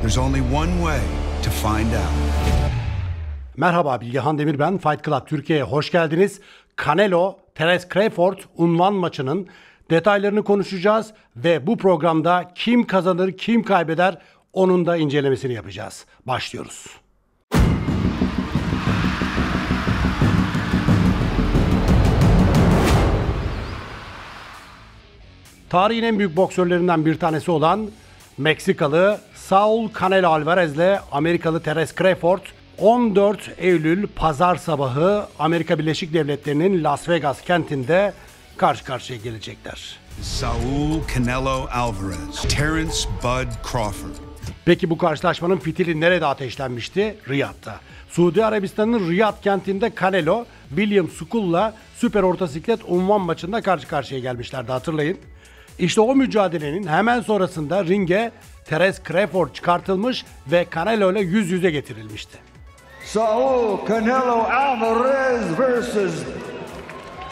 There's only one way to find out. Merhaba, Bilgehan Demir ben. Fight Club Türkiye'ye hoş geldiniz. Canelo, Terence Crawford unvan maçının detaylarını konuşacağız ve bu programda kim kazanır, kim kaybeder onun da incelemesini yapacağız. Başlıyoruz. Tarihin en büyük boksörlerinden bir tanesi olan Meksikalı Saul Canelo Alvarez ile Amerikalı Terence Crawford 14 Eylül Pazar sabahı Amerika Birleşik Devletleri'nin Las Vegas kentinde karşı karşıya gelecekler. Saul Canelo Alvarez, Terence Bud Crawford. Peki bu karşılaşmanın fitili nerede ateşlenmişti? Riyad'da. Suudi Arabistan'ın Riyad kentinde Canelo, William Skull'la süper orta siklet unvan maçında karşı karşıya gelmişlerdi, hatırlayın. İşte o mücadelenin hemen sonrasında ringe Terence Crawford çıkartılmış ve Canelo ile yüz yüze getirilmişti. Saul Canelo Alvarez vs.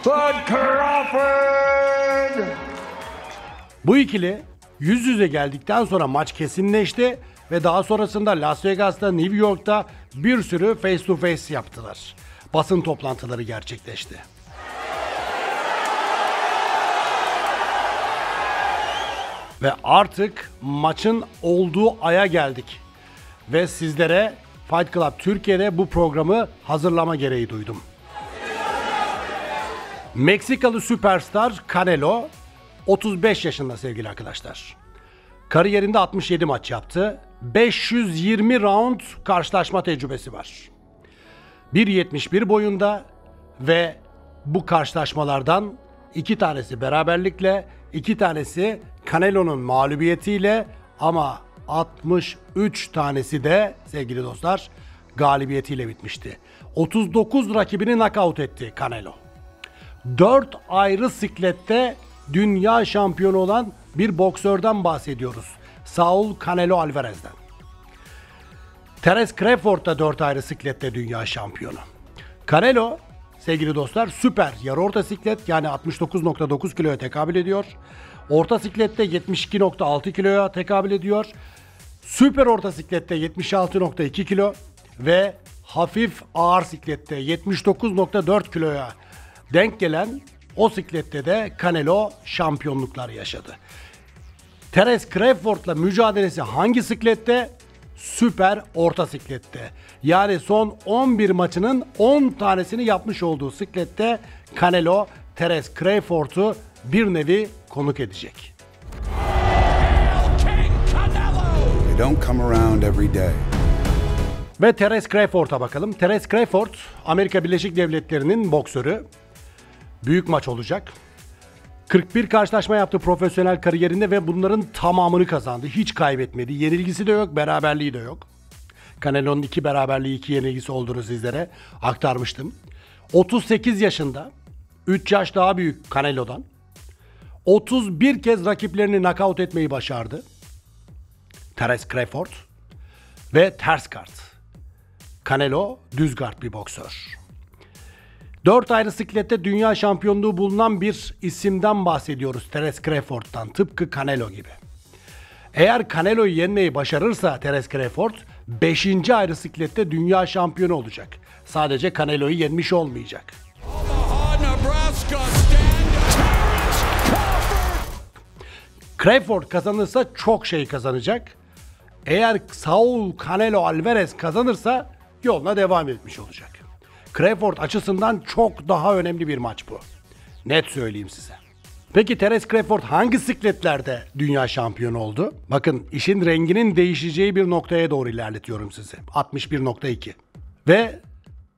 Bud Crawford. Bu ikili yüz yüze geldikten sonra maç kesinleşti ve daha sonrasında Las Vegas'ta, New York'ta bir sürü face to face yaptılar. Basın toplantıları gerçekleşti. Ve artık maçın olduğu aya geldik. Ve sizlere Fight Club Türkiye'de bu programı hazırlama gereği duydum. Meksikalı süperstar Canelo 35 yaşında sevgili arkadaşlar. Kariyerinde 67 maç yaptı. 520 round karşılaşma tecrübesi var. 1.71 boyunda ve bu karşılaşmalardan 2 tanesi beraberlikle, 2 tanesi Canelo'nun mağlubiyetiyle ama 63 tanesi de sevgili dostlar galibiyetiyle bitmişti. 39 rakibini knockout etti Canelo. 4 ayrı siklette dünya şampiyonu olan bir boksörden bahsediyoruz. Saul Canelo Alvarez'den. Terence Crawford da 4 ayrı siklette dünya şampiyonu. Canelo sevgili dostlar süper yarı orta siklet yani 69.9 kiloya tekabül ediyor. Orta siklette 72.6 kiloya tekabül ediyor. Süper orta siklette 76.2 kilo ve hafif ağır siklette 79.4 kiloya denk gelen o siklette de Canelo şampiyonluklar yaşadı. Terence Crawford'la mücadelesi hangi siklette? Süper orta siklette. Yani son 11 maçının 10 tanesini yapmış olduğu siklette Canelo, Terence Crawford'u bir nevi konuk edecek. They don't come around every day. Ve Terence Crawford'a bakalım. Terence Crawford, Amerika Birleşik Devletleri'nin boksörü. Büyük maç olacak. 41 karşılaşma yaptı profesyonel kariyerinde ve bunların tamamını kazandı. Hiç kaybetmedi. Yenilgisi de yok, beraberliği de yok. Canelo'nun 2 beraberliği, 2 yenilgisi olduğunu sizlere aktarmıştım. 38 yaşında, 3 yaş daha büyük Canelo'dan. 31 kez rakiplerini knockout etmeyi başardı. Terence Crawford ve ters kart. Canelo düz kart bir boksör. 4 ayrı siklette dünya şampiyonluğu bulunan bir isimden bahsediyoruz, Terence Crawford'dan, tıpkı Canelo gibi. Eğer Canelo'yu yenmeyi başarırsa Terence Crawford 5. ayrı siklette dünya şampiyonu olacak. Sadece Canelo'yu yenmiş olmayacak. Crawford kazanırsa çok şey kazanacak. Eğer Saul Canelo Alvarez kazanırsa yoluna devam etmiş olacak. Crawford açısından çok daha önemli bir maç bu. Net söyleyeyim size. Peki Terence Crawford hangi sikletlerde dünya şampiyonu oldu? Bakın işin renginin değişeceği bir noktaya doğru ilerletiyorum sizi. 61.2 ve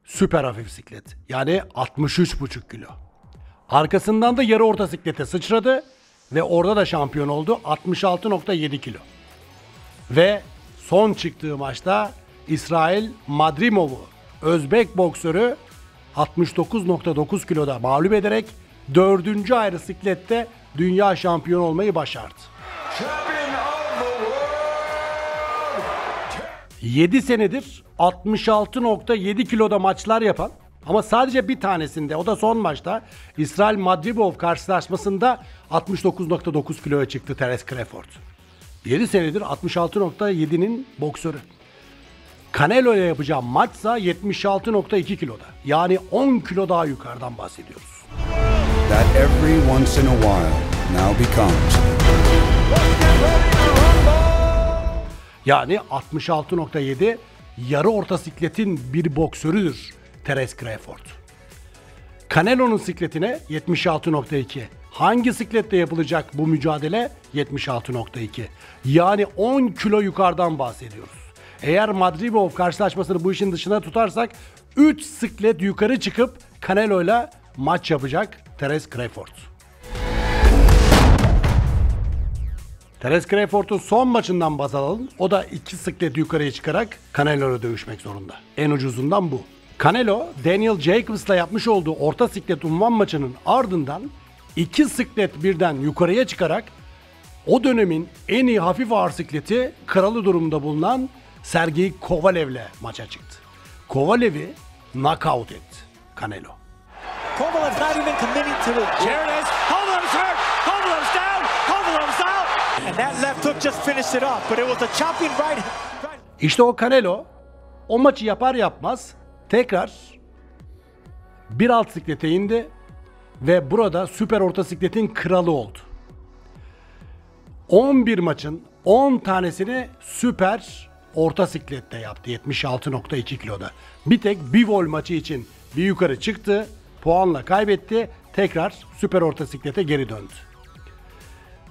süper hafif siklet yani 63.5 kilo. Arkasından da yarı orta siklete sıçradı ve orada da şampiyon oldu, 66.7 kilo. Ve son çıktığı maçta İsrail Madrimov'u, Özbek boksörü 69.9 kiloda mağlup ederek 4. ayrı siklette dünya şampiyonu olmayı başardı. 7 senedir 66.7 kiloda maçlar yapan ama sadece bir tanesinde, o da son maçta İsrail Madrimov karşılaşmasında 69.9 kiloya çıktı Terence Crawford. 7 senedir 66.7'nin boksörü. Canelo ile yapacağım maçsa 76.2 kiloda. Yani 10 kilo daha yukarıdan bahsediyoruz. That every once in a while now becomes. Yani 66.7 yarı orta sikletin bir boksörüdür Terence Crawford. Canelo'nun sikletine 76.2. Hangi siklette yapılacak bu mücadele? 76.2. Yani 10 kilo yukarıdan bahsediyoruz. Eğer Madrimov karşılaşmasını bu işin dışına tutarsak 3 siklet yukarı çıkıp Canelo'yla maç yapacak Terence Crawford. Terence Crawford'un son maçından baz alalım. O da 2 siklet yukarıya çıkarak Canelo'yla dövüşmek zorunda. En ucuzundan bu. Canelo, Daniel Jacobs'la yapmış olduğu orta siklet unvan maçının ardından 2 siklet birden yukarıya çıkarak o dönemin en iyi hafif ağır sikleti kralı durumda bulunan Sergey Kovalev'le maça çıktı. Kovalev'i knockout etti Canelo. Kovalev's not even committing to the... Here it is. Kovalev's hurt. Kovalev's down. Kovalev's out. And that left hook just finished it off. But it was a chopping right. İşte o Canelo o maçı yapar yapmaz tekrar bir alt siklete indi ve burada süper orta sikletin kralı oldu. 11 maçın 10 tanesini süper orta siklette yaptı 76.2 kiloda. Bir tek Bivol maçı için bir yukarı çıktı, puanla kaybetti, tekrar süper orta siklete geri döndü.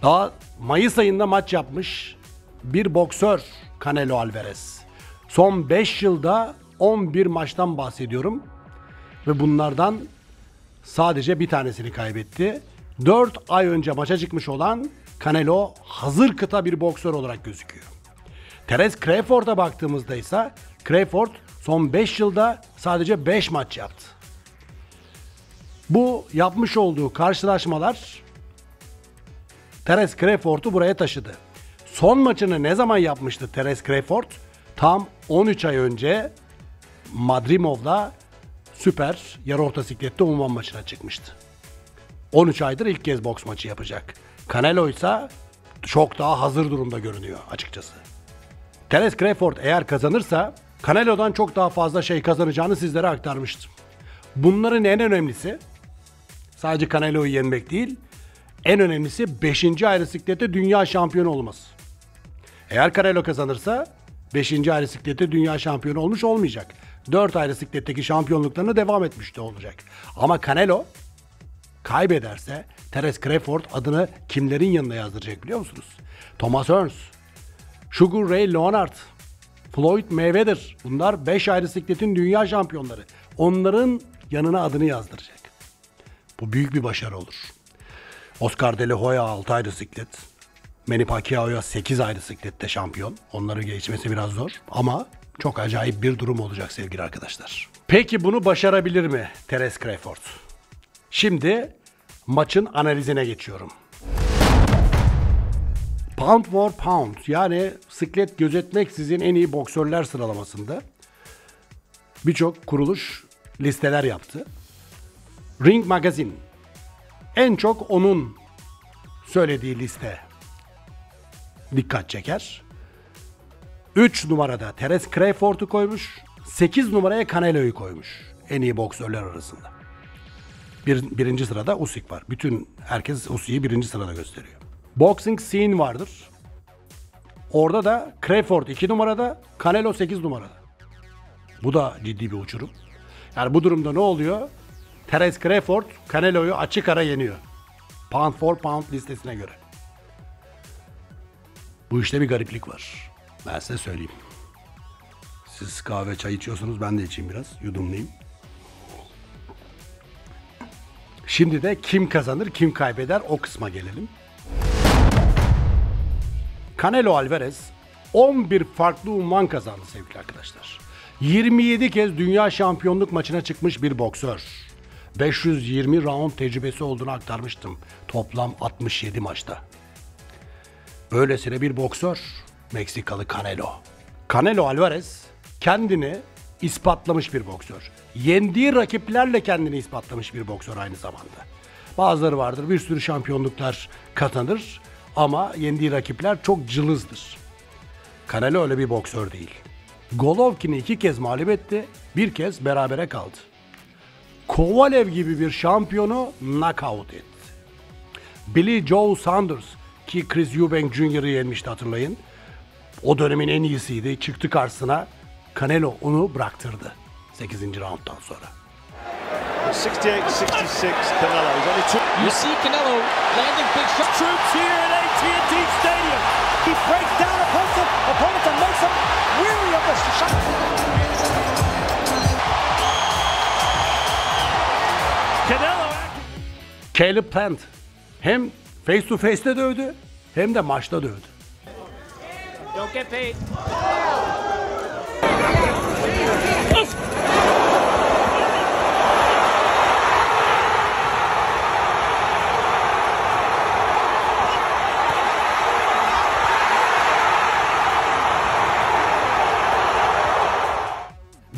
Daha Mayıs ayında maç yapmış bir boksör Canelo Alvarez. Son 5 yılda 11 maçtan bahsediyorum ve bunlardan sadece bir tanesini kaybetti. 4 ay önce maça çıkmış olan Canelo hazır kıta bir boksör olarak gözüküyor. Terence Crawford'a baktığımızda ise Crawford son 5 yılda sadece 5 maç yaptı. Bu yapmış olduğu karşılaşmalar Terence Crawford'u buraya taşıdı. Son maçını ne zaman yapmıştı Terence Crawford? Tam 13 ay önce Madrimov'la süper yarı orta siklette unvan maçına çıkmıştı. 13 aydır ilk kez boks maçı yapacak. Canelo ise çok daha hazır durumda görünüyor açıkçası. Terence Crawford eğer kazanırsa Canelo'dan çok daha fazla şey kazanacağını sizlere aktarmıştım. Bunların en önemlisi sadece Canelo'yu yenmek değil, en önemlisi 5. ayrı siklette dünya şampiyonu olması. Eğer Canelo kazanırsa 5. ayrı siklette dünya şampiyonu olmuş olmayacak. 4 ayrı sikletteki şampiyonluklarına devam etmiş de olacak. Ama Canelo kaybederse Terence Crawford adını kimlerin yanına yazdıracak biliyor musunuz? Thomas Hearns, Sugar Ray Leonard, Floyd Mayweather. Bunlar 5 ayrı sikletin dünya şampiyonları. Onların yanına adını yazdıracak. Bu büyük bir başarı olur. Oscar De La Hoya 6 ayrı siklet. Manny Pacquiao'ya 8 ayrı siklette şampiyon. Onları geçmesi biraz zor ama çok acayip bir durum olacak sevgili arkadaşlar. Peki bunu başarabilir mi Terence Crawford? Şimdi maçın analizine geçiyorum. Pound for pound yani siklet gözetmeksizin en iyi boksörler sıralamasında birçok kuruluş listeler yaptı. Ring Magazine en çok onun söylediği liste dikkat çeker. 3 numarada Terence Crawford'u koymuş, 8 numaraya Canelo'yu koymuş en iyi boksörler arasında. Birinci sırada Usyk var. Herkes Usyk'i birinci sırada gösteriyor. Boxing Scene vardır. Orada da Crawford 2 numarada, Canelo 8 numarada. Bu da ciddi bir uçurum. Yani bu durumda ne oluyor? Terence Crawford Canelo'yu açık ara yeniyor. Pound for pound listesine göre. Bu işte bir gariplik var. Ben size söyleyeyim. Siz kahve çay içiyorsunuz, ben de içeyim biraz. Yudumlayayım. Şimdi de kim kazanır, kim kaybeder o kısma gelelim. Canelo Alvarez 11 farklı unvan kazandı sevgili arkadaşlar. 27 kez dünya şampiyonluk maçına çıkmış bir boksör. 520 round tecrübesi olduğunu aktarmıştım. Toplam 67 maçta. Böylesine bir boksör Meksikalı Canelo. Canelo Alvarez kendini ispatlamış bir boksör. Yendiği rakiplerle kendini ispatlamış bir boksör aynı zamanda. Bazıları vardır, bir sürü şampiyonluklar kazanır Ama yendiği rakipler çok cılızdır. Canelo öyle bir boksör değil. Golovkin'i 2 kez mağlup etti, 1 kez berabere kaldı. Kovalev gibi bir şampiyonu knockout etti. Billy Joe Saunders ki Chris Eubank Jr.'ı yenmişti hatırlayın. O dönemin en iyisiydi. Çıktı karşısına. Canelo onu bıraktırdı 8. rounddan sonra. 68-66 Canelo. You see Canelo landing big shots. Troops here at AT&T Stadium. He breaks down opponents and makes them weary of the shot. Canelo. Caleb Plant hem face to face'te dövdü hem de maçta dövdü. Don't get paid.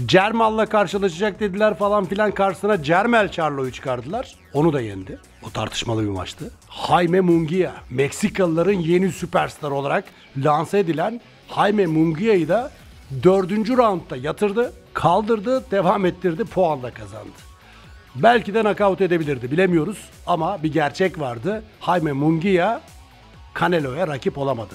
Cermal'la karşılaşacak dediler falan filan, karşısına Cermel Charlo'yu çıkardılar. Onu da yendi. O tartışmalı bir maçtı. Jaime Munguia, Meksikalıların yeni süperstar olarak lanse edilen Jaime Munguia'yı da 4. roundda yatırdı, kaldırdı, devam ettirdi, puanla kazandı. Belki de knockout edebilirdi, bilemiyoruz ama bir gerçek vardı. Jaime Munguia Canelo'ya rakip olamadı.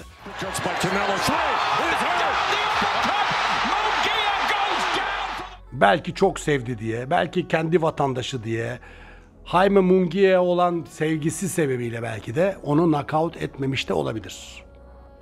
Belki çok sevdi diye, belki kendi vatandaşı diye, Jaime Munguia'ya olan sevgisi sebebiyle belki de onu knockout etmemiş de olabilir.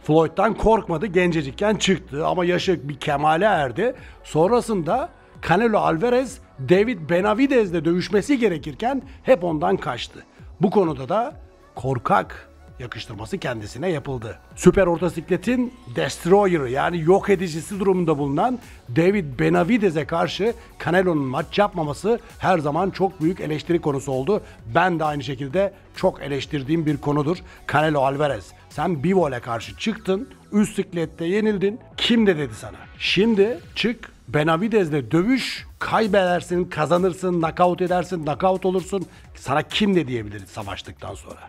Floyd'dan korkmadı, gencecikken çıktı ama yaşı bir kemale erdi. Sonrasında Canelo Alvarez, David Benavidez'le dövüşmesi gerekirken hep ondan kaçtı. Bu konuda da korkak yakıştırması kendisine yapıldı. Süper orta sikletin destroyer'ı yani yok edicisi durumunda bulunan David Benavidez'e karşı Canelo'nun maç yapmaması her zaman çok büyük eleştiri konusu oldu. Ben de aynı şekilde çok eleştirdiğim bir konudur. Canelo Alvarez, sen Bivol'e karşı çıktın, üst siklette yenildin. Kim de dedi sana? Şimdi çık Benavidez'le dövüş, kaybedersin, kazanırsın, knockout edersin, knockout olursun. Sana kim de diyebilir savaştıktan sonra?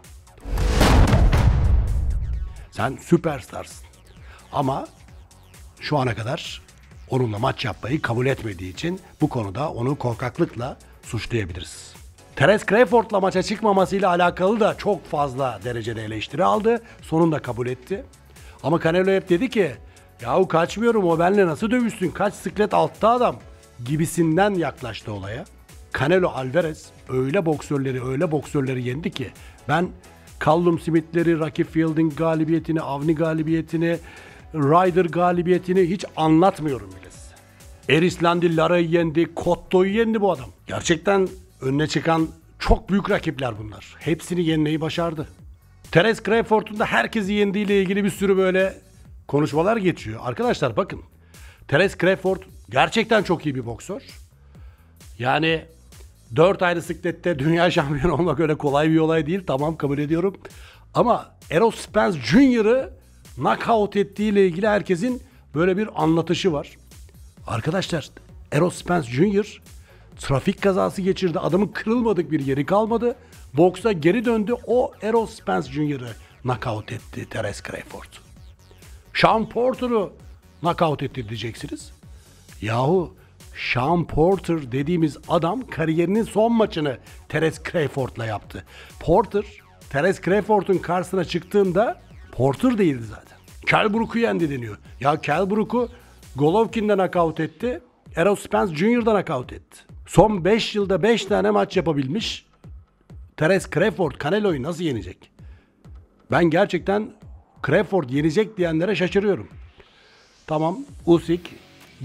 Sen süperstarsın. Ama şu ana kadar onunla maç yapmayı kabul etmediği için bu konuda onu korkaklıkla suçlayabiliriz. Terence Crawford'la maça çıkmamasıyla alakalı da çok fazla derecede eleştiri aldı. Sonunda kabul etti. Ama Canelo hep dedi ki, yahu kaçmıyorum, o benimle nasıl dövüşsün, kaç siklet altta adam gibisinden yaklaştı olaya. Canelo Alvarez öyle boksörleri yendi ki ben Callum Smith'leri, Rocky Fielding galibiyetini, Avni galibiyetini, Ryder galibiyetini hiç anlatmıyorum bile size. Erislandy Lara'yı yendi, Cotto'yu yendi bu adam. Gerçekten önüne çıkan çok büyük rakipler bunlar. Hepsini yenmeyi başardı. Terence Crawford'un da herkesi yendiğiyle ilgili bir sürü böyle konuşmalar geçiyor. Arkadaşlar bakın, Terence Crawford gerçekten çok iyi bir boksör. Yani 4 ayrı siklette dünya şampiyonu olmak öyle kolay bir olay değil. Tamam, kabul ediyorum. Ama Errol Spence Jr.'ı knockout ettiğiyle ilgili herkesin böyle bir anlatışı var. Arkadaşlar, Errol Spence Jr. trafik kazası geçirdi. Adamın kırılmadık bir yeri kalmadı. Boksa geri döndü. O Errol Spence Jr.'ı knockout etti Terence Crawford. Sean Porter'ı knockout etti diyeceksiniz. Yahu Sean Porter dediğimiz adam kariyerinin son maçını Terence Crawford'la yaptı. Porter, Terence Crawford'un karşısına çıktığında Porter değildi zaten. Kell Brook'u yendi deniyor. Ya Kell Brook'u Golovkin'den knockout etti. Errol Spence Jr.'dan knockout etti. Son 5 yılda 5 tane maç yapabilmiş Terence Crawford Canelo'yu nasıl yenecek? Ben gerçekten Crawford yenecek diyenlere şaşırıyorum. Tamam, Usyk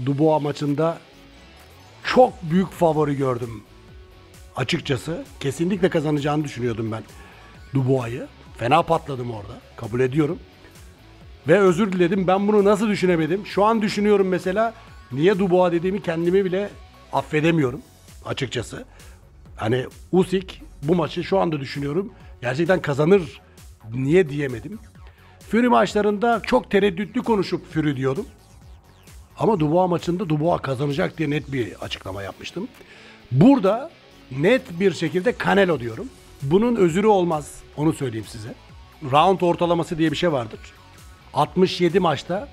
Dubois maçında çok büyük favori gördüm. Açıkçası kesinlikle kazanacağını düşünüyordum ben Dubois'ı. Fena patladım orada. Kabul ediyorum. Ve özür diledim. Ben bunu nasıl düşünemedim? Şu an düşünüyorum mesela. Niye Dubois dediğimi kendimi bile affedemiyorum. Açıkçası. Hani Usyk bu maçı şu anda düşünüyorum. Gerçekten kazanır. Niye diyemedim. Fury maçlarında çok tereddütlü konuşup Fury diyordum. Ama Dubois maçında Dubois kazanacak diye net bir açıklama yapmıştım. Burada net bir şekilde Canelo diyorum. Bunun özürü olmaz. Onu söyleyeyim size. round ortalaması diye bir şey vardır. 67 maçta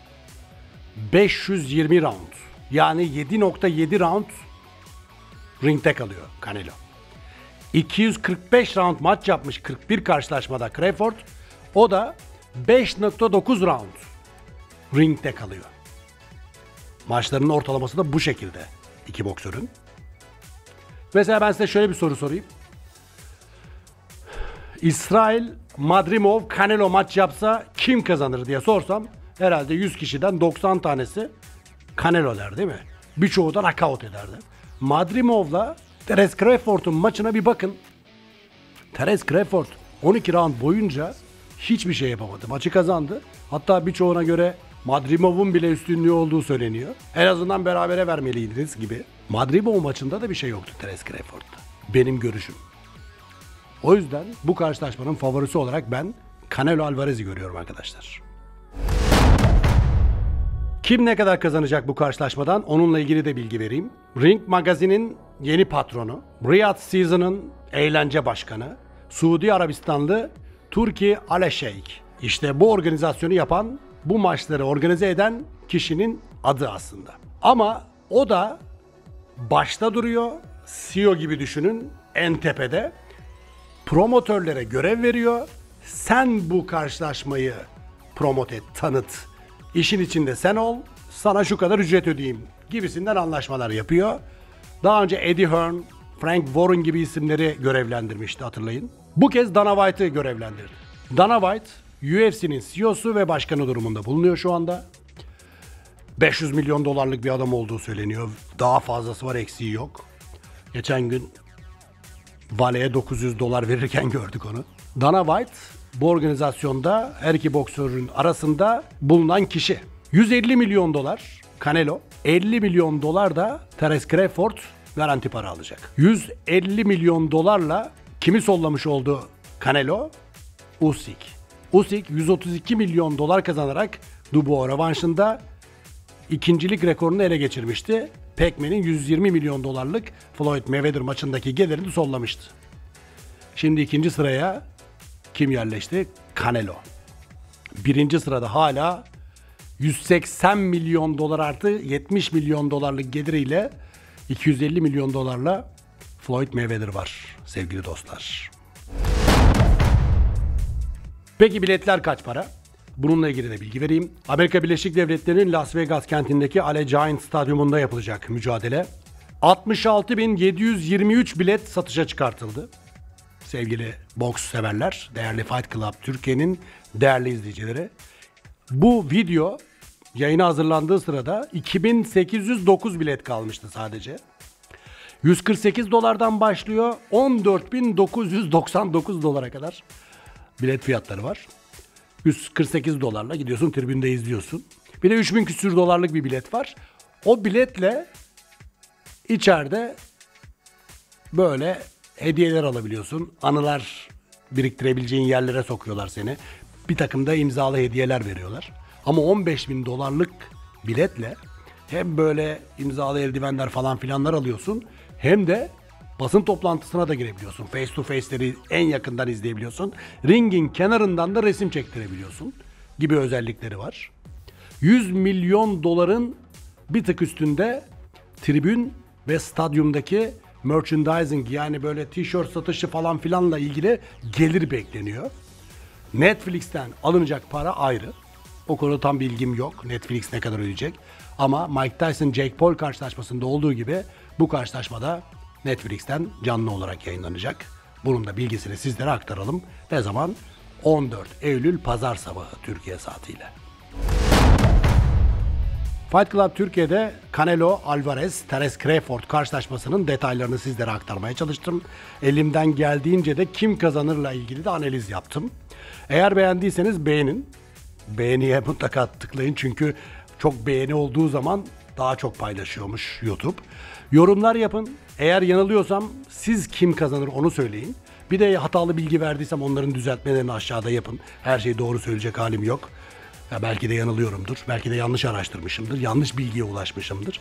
520 round. Yani 7.7 round ringde kalıyor Canelo. 245 round maç yapmış 41 karşılaşmada Crawford. O da 5.9 round ringde kalıyor. Maçlarının ortalaması da bu şekilde iki boksörün. Mesela ben size şöyle bir soru sorayım. İsrail Madrimov Canelo maç yapsa kim kazanır diye sorsam herhalde 100 kişiden 90 tanesi Canelo der değil mi? Birçoğu da knockout ederdi. Madrimov'la Terence Crawford'un maçına bir bakın. Terence Crawford 12 round boyunca hiçbir şey yapamadı. Maçı kazandı. Hatta birçoğuna göre Madrimov'un bile üstünlüğü olduğu söyleniyor. En azından berabere vermeliydiniz gibi. Madrimov maçında da bir şey yoktu Terence Crawford'da. Benim görüşüm. O yüzden bu karşılaşmanın favorisi olarak ben Canelo Alvarez'i görüyorum arkadaşlar. Kim ne kadar kazanacak bu karşılaşmadan onunla ilgili de bilgi vereyim. Ring Magazine'in yeni patronu, Riyadh Season'ın eğlence başkanı, Suudi Arabistanlı Turki Al-Sheikh. İşte bu organizasyonu yapan, bu maçları organize eden kişinin adı aslında. Ama o da başta duruyor, CEO gibi düşünün, en tepede. Promotörlere görev veriyor. Sen bu karşılaşmayı promote et, tanıt. İşin içinde sen ol, sana şu kadar ücret ödeyeyim gibisinden anlaşmalar yapıyor. Daha önce Eddie Hearn, Frank Warren gibi isimleri görevlendirmişti hatırlayın. Bu kez Dana White'ı görevlendirdi. Dana White, UFC'nin CEO'su ve başkanı durumunda bulunuyor şu anda. 500 milyon dolarlık bir adam olduğu söyleniyor. Daha fazlası var, eksiği yok. Geçen gün Vale'ye 900 dolar verirken gördük onu. Dana White bu organizasyonda her iki boksörün arasında bulunan kişi. 150 milyon dolar Canelo, 50 milyon dolar da Terence Crawford garanti para alacak. 150 milyon dolarla kimi sollamış oldu Canelo? Usyk. Usyk 132 milyon dolar kazanarak Dubois rövanşında ikincilik rekorunu ele geçirmişti. Pacman'in 120 milyon dolarlık Floyd Mayweather maçındaki gelirini sollamıştı. Şimdi ikinci sıraya kim yerleşti? Canelo. Birinci sırada hala 180 milyon dolar artı 70 milyon dolarlık geliriyle 250 milyon dolarla Floyd Mayweather var sevgili dostlar. Peki biletler kaç para? Bununla ilgili de bilgi vereyim. Amerika Birleşik Devletleri'nin Las Vegas kentindeki Allegiant Stadyumunda yapılacak mücadele. 66.723 bilet satışa çıkartıldı. Sevgili boks severler, değerli Fight Club Türkiye'nin değerli izleyicileri. Bu video yayına hazırlandığı sırada 2809 bilet kalmıştı sadece. 148 dolardan başlıyor, 14.999 dolara kadar bilet fiyatları var. 148 dolarla gidiyorsun, tribünde izliyorsun. Bir de 3000 küsür dolarlık bir bilet var. O biletle içeride böyle hediyeler alabiliyorsun. Anılar biriktirebileceğin yerlere sokuyorlar seni. Bir takım da imzalı hediyeler veriyorlar. Ama 15.000 dolarlık biletle hem böyle imzalı eldivenler falan filanlar alıyorsun, hem de basın toplantısına da girebiliyorsun. Face to face'leri en yakından izleyebiliyorsun. Ringin kenarından da resim çektirebiliyorsun gibi özellikleri var. 100 milyon doların bir tık üstünde tribün ve stadyumdaki merchandising, yani böyle tişört satışı falan filanla ilgili gelir bekleniyor. Netflix'ten alınacak para ayrı. O konuda tam bilgim yok. Netflix ne kadar ödeyecek. Ama Mike Tyson Jake Paul karşılaşmasında olduğu gibi bu karşılaşmada Netflix'ten canlı olarak yayınlanacak. Bunun da bilgisini sizlere aktaralım. Ne zaman? 14 Eylül Pazar sabahı Türkiye saatiyle. Fight Club Türkiye'de Canelo Alvarez, Terence Crawford karşılaşmasının detaylarını sizlere aktarmaya çalıştım. Elimden geldiğince de kim kazanırla ilgili de analiz yaptım. Eğer beğendiyseniz beğenin. Beğeniye mutlaka tıklayın çünkü çok beğeni olduğu zaman daha çok paylaşıyormuş YouTube. Yorumlar yapın. Eğer yanılıyorsam siz kim kazanır onu söyleyin. Bir de hatalı bilgi verdiysem onların düzeltmelerini aşağıda yapın. Her şeyi doğru söyleyecek halim yok. Ya belki de yanılıyorumdur. Belki de yanlış araştırmışımdır. Yanlış bilgiye ulaşmışımdır.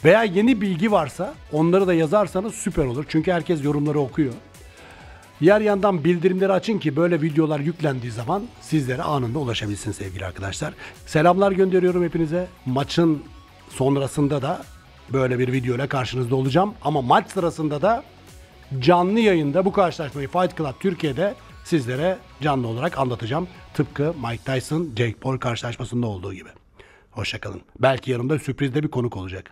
Veya yeni bilgi varsa onları da yazarsanız süper olur. Çünkü herkes yorumları okuyor. Yer yandan bildirimleri açın ki böyle videolar yüklendiği zaman sizlere anında ulaşabilsin sevgili arkadaşlar. Selamlar gönderiyorum hepinize. Maçın sonrasında da böyle bir video ile karşınızda olacağım. Ama maç sırasında da canlı yayında bu karşılaşmayı Fight Club Türkiye'de sizlere canlı olarak anlatacağım. Tıpkı Mike Tyson, Jake Paul karşılaşmasında olduğu gibi. Hoşçakalın. Belki yanımda sürprizde bir konuk olacak.